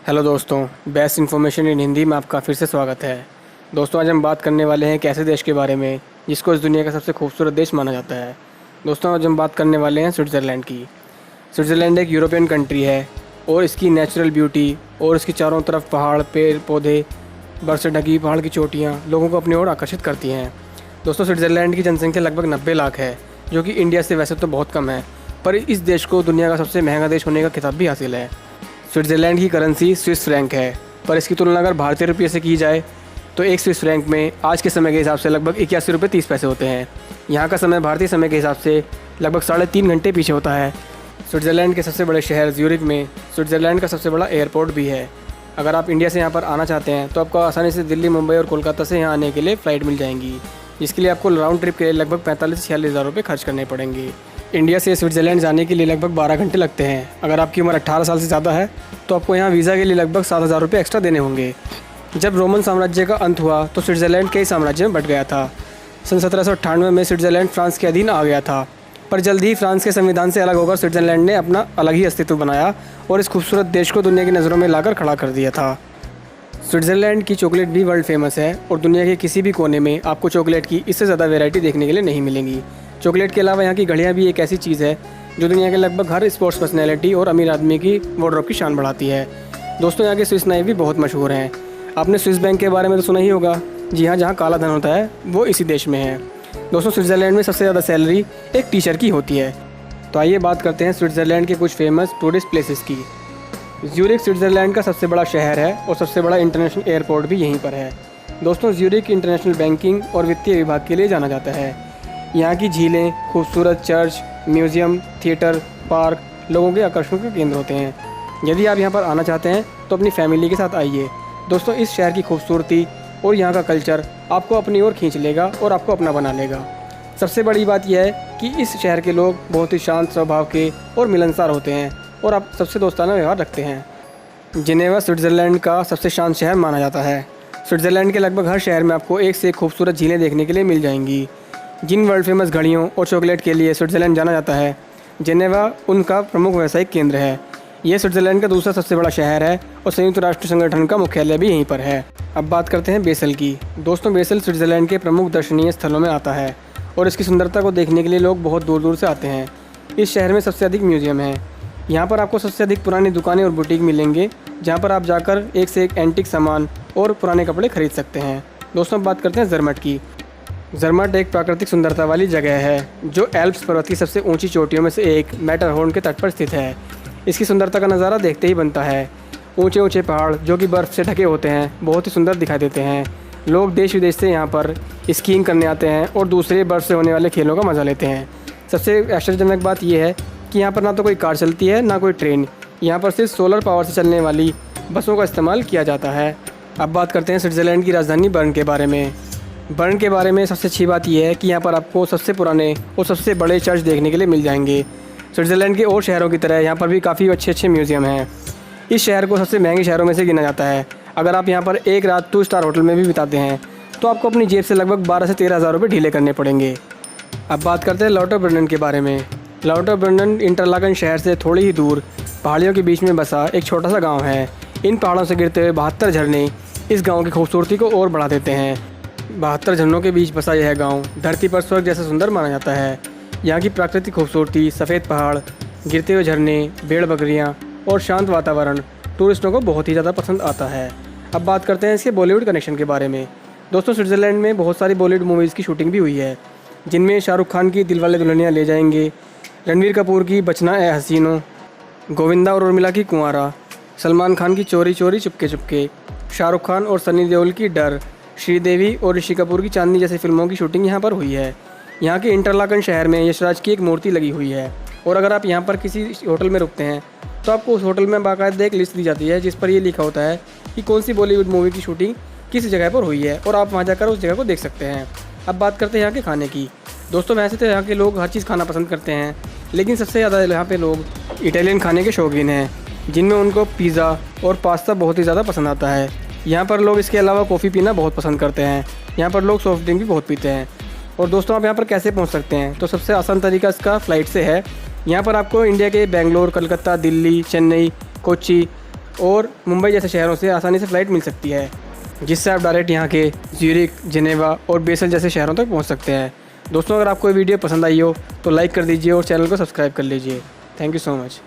Hello दोस्तों, best information in Hindi में आपका फिर से स्वागत है। दोस्तों, आज हम बात करने वाले हैं एक ऐसे देश के बारे में जिसको इस दुनिया का सबसे खूबसूरत देश माना जाता है। दोस्तों, आज हम बात करने वाले हैं स्विट्ज़रलैंड की। स्विट्ज़रलैंड एक यूरोपियन कंट्री है और इसकी नेचुरल ब्यूटी और इसकी चारों तरफ पहाड़, पेड़ पौधे, बर्फ़ से ढकी पहाड़ की चोटियाँ लोगों को अपनी ओर आकर्षित करती हैं। दोस्तों, स्विट्ज़रलैंड की जनसंख्या लगभग 90 लाख है, जो कि इंडिया से वैसे तो बहुत कम है, पर इस देश को दुनिया का सबसे महंगा देश होने का खिताब भी हासिल है। स्विट्ज़रलैंड की करेंसी स्विस फ्रैंक है, पर इसकी तुलना अगर भारतीय रुपये से की जाए तो एक स्विस फ्रैंक में आज के समय के हिसाब से लगभग 81 रुपये 30 पैसे होते हैं। यहाँ का समय भारतीय समय के हिसाब से लगभग 3.5 घंटे पीछे होता है। स्विट्ज़रलैंड के सबसे बड़े शहर ज्यूरिख में स्विट्ज़रलैंड का सबसे बड़ा एयरपोर्ट भी है। अगर आप इंडिया से यहाँ पर आना चाहते हैं तो आपको आसानी से दिल्ली, मुंबई और कोलकाता से यहाँ आने के लिए फ़्लाइट मिल जाएंगी, जिसके लिए आपको राउंड ट्रिप के लिए लगभग 45 से 46 हज़ार रुपये खर्च करने पड़ेंगे। इंडिया से स्विट्ज़रलैंड जाने के लिए लगभग 12 घंटे लगते हैं। अगर आपकी उम्र 18 साल से ज़्यादा है तो आपको यहाँ वीज़ा के लिए लगभग 7,000 रुपये एक्स्ट्रा देने होंगे। जब रोमन साम्राज्य का अंत हुआ तो स्विट्ज़रलैंड कई साम्राज्य में बँट गया था। सन 1798 में स्विट्ज़रलैंड फ्रांस के अधीन आ गया था, पर जल्द ही फ्रांस के संविधान से अलग होकर स्विट्ज़रलैंड ने अपना अलग ही अस्तित्व बनाया और इस खूबसूरत देश को दुनिया की नज़रों में लाकर खड़ा कर दिया था। स्विट्ज़रलैंड की चॉकलेट भी वर्ल्ड फेमस है और दुनिया के किसी भी कोने में आपको चॉकलेट की इससे ज़्यादा वैरायटी देखने के लिए नहीं मिलेंगी। चॉकलेट के अलावा यहाँ की घड़ियाँ भी एक ऐसी चीज़ है जो दुनिया के लगभग हर स्पोर्ट्स पर्सनैलिटी और अमीर आदमी की वार्डरोब की शान बढ़ाती है। दोस्तों, यहाँ के स्विस नाइफ भी बहुत मशहूर हैं। आपने स्विस बैंक के बारे में तो सुना ही होगा। जी हाँ, जहाँ काला धन होता है वो इसी देश में है। दोस्तों, स्विट्ज़रलैंड में सबसे ज़्यादा सैलरी एक टीचर की होती है। तो आइए बात करते हैं स्विट्ज़रलैंड के कुछ फेमस टूरिस्ट प्लेसेस की। ज्यूरिख स्विट्ज़रलैंड का सबसे बड़ा शहर है और सबसे बड़ा इंटरनेशनल एयरपोर्ट भी यहीं पर है। दोस्तों, ज्यूरिख इंटरनेशनल बैंकिंग और वित्तीय विभाग के लिए जाना जाता है। यहाँ की झीलें, खूबसूरत चर्च, म्यूज़ियम, थिएटर, पार्क लोगों के आकर्षण के केंद्र होते हैं। यदि आप यहाँ पर आना चाहते हैं तो अपनी फैमिली के साथ आइए। दोस्तों, इस शहर की खूबसूरती और यहाँ का कल्चर आपको अपनी ओर खींच लेगा और आपको अपना बना लेगा। सबसे बड़ी बात यह है कि इस शहर के लोग बहुत ही शांत स्वभाव के और मिलनसार होते हैं और आप सबसे दोस्ताना व्यवहार रखते हैं। जिनेवा स्विट्ज़रलैंड का सबसे शांत शहर माना जाता है। स्विट्ज़रलैंड के लगभग हर शहर में आपको एक से एक खूबसूरत झीलें देखने के लिए मिल जाएंगी। जिन वर्ल्ड फेमस घड़ियों और चॉकलेट के लिए स्विट्ज़रलैंड जाना जाता है, जिनेवा उनका प्रमुख व्यावसायिक केंद्र है। यह स्विट्ज़रलैंड का दूसरा सबसे बड़ा शहर है और संयुक्त राष्ट्र संगठन का मुख्यालय भी यहीं पर है। अब बात करते हैं बेसल की। दोस्तों, बेसल स्विट्ज़रलैंड के प्रमुख दर्शनीय स्थलों में आता है और इसकी सुंदरता को देखने के लिए लोग बहुत दूर दूर से आते हैं। इस शहर में सबसे अधिक म्यूज़ियम है। यहाँ पर आपको सबसे अधिक पुरानी दुकानें और बुटीक मिलेंगे, जहाँ पर आप जाकर एक से एक एंटीक सामान और पुराने कपड़े खरीद सकते हैं। दोस्तों, बात करते हैं ज़रमट की। ज़रमट एक प्राकृतिक सुंदरता वाली जगह है जो एल्प्स पर्वत की सबसे ऊंची चोटियों में से एक मैटरहॉर्न के तट पर स्थित है। इसकी सुंदरता का नज़ारा देखते ही बनता है। ऊंचे ऊंचे पहाड़ जो कि बर्फ़ से ढके होते हैं बहुत ही सुंदर दिखाई देते हैं। लोग देश विदेश से यहाँ पर स्कीइंग करने आते हैं और दूसरे बर्फ़ से होने वाले खेलों का मज़ा लेते हैं। सबसे आश्चर्यजनक बात यह है कि यहाँ पर ना तो कोई कार चलती है ना कोई ट्रेन। यहाँ पर सिर्फ सोलर पावर से चलने वाली बसों का इस्तेमाल किया जाता है। अब बात करते हैं स्विट्ज़रलैंड की राजधानी बर्न के बारे में। बर्न के बारे में सबसे अच्छी बात यह है कि यहाँ पर आपको सबसे पुराने और सबसे बड़े चर्च देखने के लिए मिल जाएंगे। स्विट्ज़रलैंड के और शहरों की तरह यहाँ पर भी काफ़ी अच्छे म्यूज़ियम हैं। इस शहर को सबसे महंगे शहरों में से गिना जाता है। अगर आप यहाँ पर एक रात 2 स्टार होटल में भी बिताते हैं तो आपको अपनी जेब से लगभग 12 से 13 हज़ार रुपये ढीले करने पड़ेंगे। अब बात करते हैं लाउटरब्रनन के बारे में। लाउटरब्रनन इंटरलाकन शहर से थोड़ी ही दूर पहाड़ियों के बीच में बसा एक छोटा सा गांव है। इन पहाड़ों से गिरते हुए 72 झरने इस गांव की खूबसूरती को और बढ़ा देते हैं। 72 झरनों के बीच बसा यह गांव धरती पर स्वर्ग जैसा सुंदर माना जाता है। यहाँ की प्राकृतिक खूबसूरती, सफ़ेद पहाड़, गिरते हुए झरने, भेड़ बकरियाँ और शांत वातावरण टूरिस्टों को बहुत ही ज़्यादा पसंद आता है। अब बात करते हैं इसके बॉलीवुड कनेक्शन के बारे में। दोस्तों, स्विट्ज़रलैंड में बहुत सारी बॉलीवुड मूवीज़ की शूटिंग भी हुई है, जिनमें शाहरुख खान की दिलवाले दुल्हनिया ले जाएंगे, रणवीर कपूर की बचना ए हसीनो, गोविंदा और उर्मिला की कुंवारा, सलमान खान की चोरी चोरी चुपके चुपके, शाहरुख खान और सनी देओल की डर, श्रीदेवी और ऋषि कपूर की चांदनी जैसी फिल्मों की शूटिंग यहाँ पर हुई है। यहाँ के इंटरलाकन शहर में यशराज की एक मूर्ति लगी हुई है और अगर आप यहाँ पर किसी होटल में रुकते हैं तो आपको उस होटल में बाकायदा एक लिस्ट दी जाती है जिस पर ये लिखा होता है कि कौन सी बॉलीवुड मूवी की शूटिंग किस जगह पर हुई है और आप वहाँ जाकर उस जगह को देख सकते हैं। अब बात करते हैं यहाँ के खाने की। दोस्तों, वैसे तो यहाँ के लोग हर चीज़ खाना पसंद करते हैं, लेकिन सबसे ज़्यादा यहाँ पे लोग इटालियन खाने के शौकीन हैं, जिनमें उनको पिज़्ज़ा और पास्ता बहुत ही ज़्यादा पसंद आता है। यहाँ पर लोग इसके अलावा कॉफ़ी पीना बहुत पसंद करते हैं। यहाँ पर लोग सॉफ्ट ड्रिंक भी बहुत पीते हैं। और दोस्तों, आप यहाँ पर कैसे पहुँच सकते हैं? तो सबसे आसान तरीका इसका फ़्लाइट से है। यहाँ पर आपको इंडिया के बेंगलोर, कलकत्ता, दिल्ली, चेन्नई, कोच्चि और मुंबई जैसे शहरों से आसानी से फ़्लाइट मिल सकती है, जिससे आप डायरेक्ट यहाँ के ज्यूरिख, जिनेवा और बेसल जैसे शहरों तक पहुँच सकते हैं। दोस्तों, अगर आपको ये वीडियो पसंद आई हो तो लाइक कर दीजिए और चैनल को सब्सक्राइब कर लीजिए। Thank you so much.